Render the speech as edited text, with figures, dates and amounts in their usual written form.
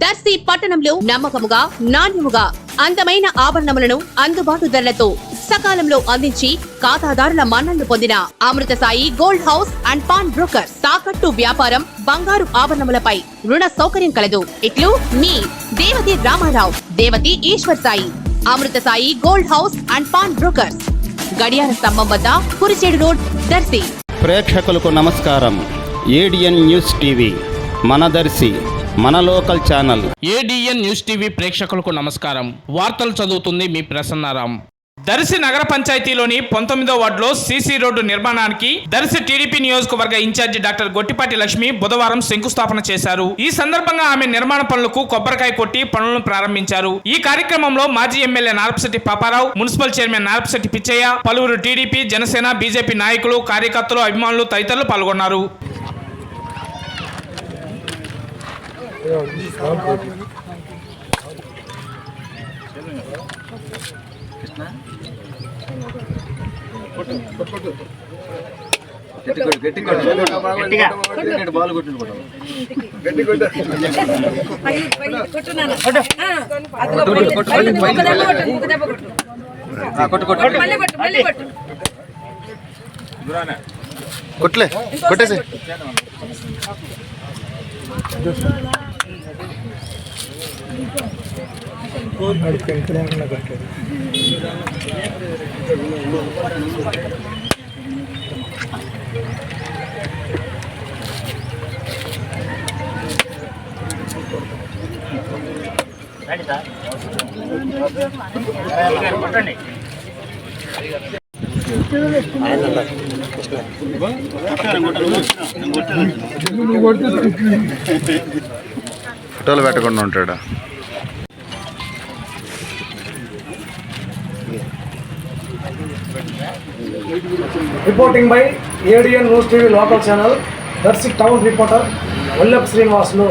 దర్శి పట్టణంలో నమ్మకముగా నాణ్యముగా అందమైన ఆభరణములను అందుబాటు ధరలతో సకాలంలో అందించి ఖాతాదారుల మన్ననలు పొందిన Amrutha Sai gold house and pawn broker. తాకట్టు వ్యాపారం, బంగారు ఆభరణములపై రుణ సౌకర్యం కలదు. ఇట్లు మీ Devathi Ramarao, Devathi Eshwar Sai. Amrutha Sai gold house and pawn brokers, గడియార స్తంభం వద్ద కురిచేడు రోడ్, దర్శి. ప్రేక్షకులకు నమస్కారం. ఏడిఎన్ న్యూస్ టీవీ మన దర్శి, మన local channel. ADN news TV ప్రేక్షకులకు నమస్కారం. వార్తలు చదువుతుంది మీ ప్రసన్నారాం. దర్శి నగర పంచాయతీలోని 19వ వార్డులో సీసీ రోడ్డు నిర్మాణానికి దర్శి టీడీపీ నియోజకవర్గ ఇన్ఛార్జి డాక్టర్ గొట్టిపాటి లక్ష్మి బుధవారం శంకుస్థాపన చేశారు. ఈ సందర్భంగా ఆమె నిర్మాణ పనులకు కొబ్బరికాయ కొట్టి పనులను ప్రారంభించారు. ఈ కార్యక్రమంలో మాజీ MLA Narapasetti Paparao, municipal chairman Narapasetti Pichaiah, పలువురు టీడీపీ, జనసేన, బీజేపీ నాయకులు, కార్యకర్తలు, అభిమానులు తదితరులు పాల్గొన్నారు. కొట్లే కొట్టేసి ఫోటోలు పెట్టకుండా ఉంటాడా? Reporting by ADN news TV local channel, Darsi town reporter Vallabh Srinivasulu.